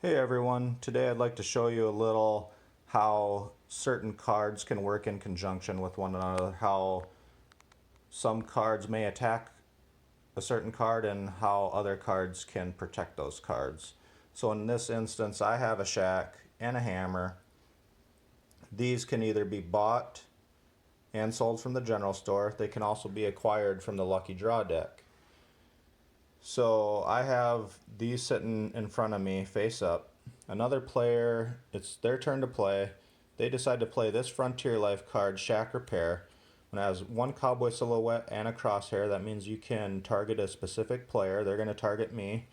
Hey everyone, today I'd like to show you a little how certain cards can work in conjunction with one another, how some cards may attack a certain card and how other cards can protect those cards. So in this instance I have a shack and a hammer. These can either be bought and sold from the general store. They can also be acquired from the lucky draw deck. So I have these sitting in front of me face up. Another player, it's their turn to play. They decide to play this Frontier Life card, Shack Repair. When it has one cowboy silhouette and a crosshair, that means you can target a specific player. They're going to target me.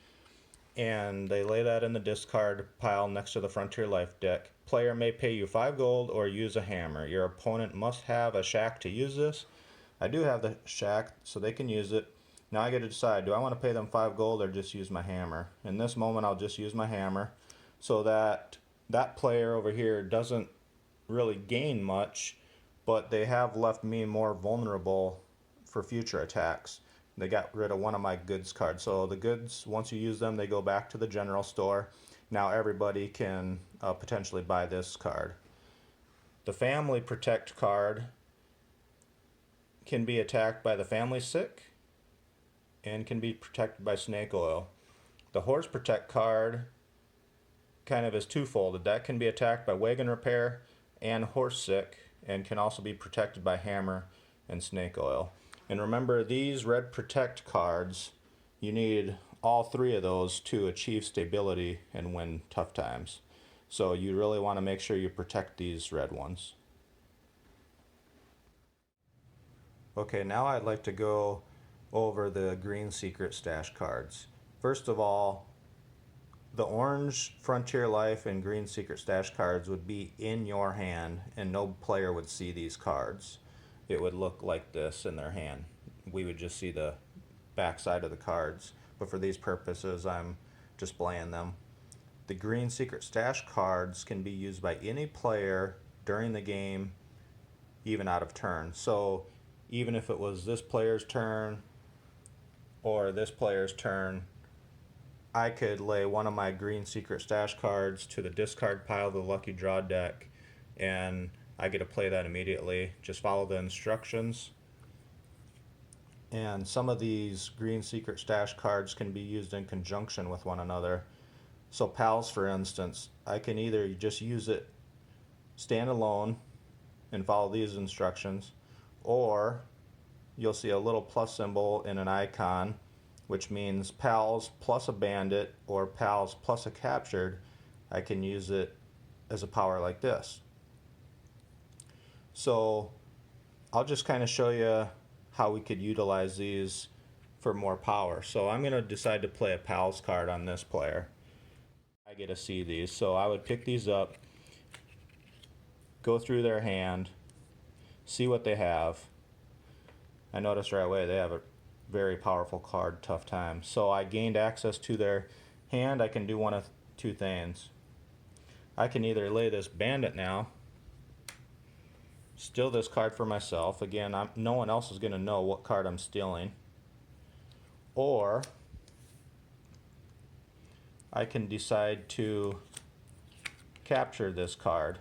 And they lay that in the discard pile next to the Frontier Life deck. Player may pay you 5 gold or use a hammer. Your opponent must have a shack to use this. I do have the shack, so they can use it. Now I get to decide, do I want to pay them 5 gold or just use my hammer? In this moment I'll just use my hammer so that that player over here doesn't really gain much, but they have left me more vulnerable for future attacks. They got rid of one of my goods cards. So the goods, once you use them, they go back to the general store. Now everybody can potentially buy this card. The Family Protect card can be attacked by the Family Sick and can be protected by snake oil. The Horse Protect card kind of is twofold. That can be attacked by wagon repair and horse sick and can also be protected by hammer and snake oil. And remember, these red protect cards, you need all three of those to achieve stability and win tough times. So you really want to make sure you protect these red ones. Okay, now I'd like to go over the green secret stash cards. First of all, the orange Frontier Life and green secret stash cards would be in your hand and no player would see these cards. It would look like this in their hand. We would just see the back side of the cards, but for these purposes I'm displaying them. The green secret stash cards can be used by any player during the game, even out of turn. So even if it was this player's turn or this player's turn, I could lay one of my green secret stash cards to the discard pile of the lucky draw deck and I get to play that immediately. Just follow the instructions. And some of these green secret stash cards can be used in conjunction with one another. So pals, for instance, I can either just use it stand alone and follow these instructions, or you'll see a little plus symbol in an icon, which means pals plus a bandit or pals plus a captured. I can use it as a power like this. So I'll just kind of show you how we could utilize these for more power. So I'm going to decide to play a pals card on this player. I get to see these, so I would pick these up, go through their hand, see what they have. I noticed right away they have a very powerful card, Tough Times. So I gained access to their hand. I can do one of two things. I can either lay this bandit now, steal this card for myself. Again, no one else is going to know what card I'm stealing. Or I can decide to capture this card.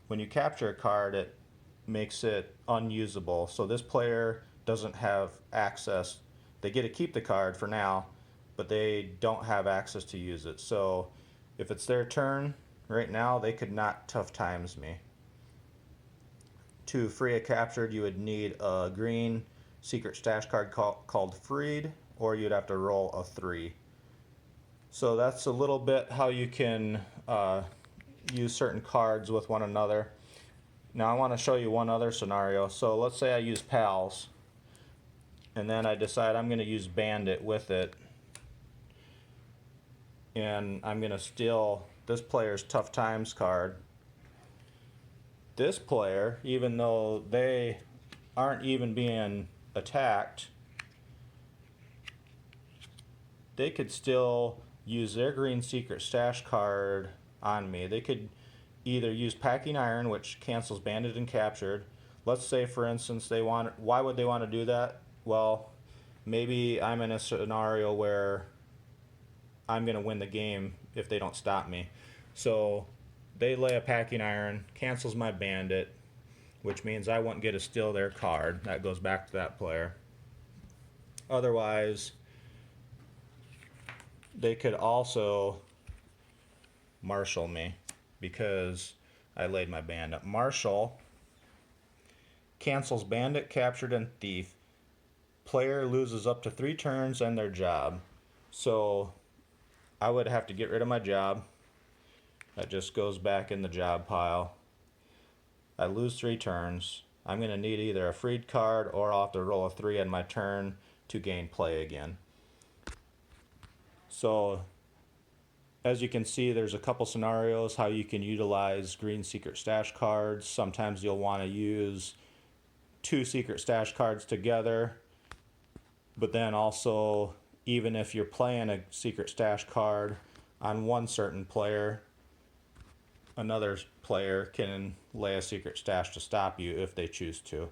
When you capture a card, it makes it unusable. So this player doesn't have access. They get to keep the card for now, but they don't have access to use it. So if it's their turn right now, they could not Tough Times me. To free a captured, you would need a green secret stash card called Freed, or you'd have to roll a 3. So that's a little bit how you can use certain cards with one another. Now I want to show you one other scenario. So let's say I use pals and then I decide I'm going to use bandit with it, and I'm going to steal this player's Tough Times card. This player, even though they aren't even being attacked, they could still use their green secret stash card on me. They could either use Packing Iron, which cancels bandit and captured. Let's say, for instance, why would they want to do that? Well, maybe I'm in a scenario where I'm going to win the game if they don't stop me. So they lay a packing iron, cancels my bandit, which means I won't get to steal their card. That goes back to that player. Otherwise, they could also marshal me because I laid my bandit. Marshal cancels bandit, captured, and thief. Player loses up to 3 turns and their job. So I would have to get rid of my job. That just goes back in the job pile. I lose 3 turns. I'm going to need either a freed card or I'll have to roll a 3 on my turn to gain play again. So as you can see, there's a couple scenarios how you can utilize green secret stash cards. Sometimes you'll want to use 2 secret stash cards together. But then also, even if you're playing a secret stash card on one certain player, another player can lay a secret stash to stop you if they choose to.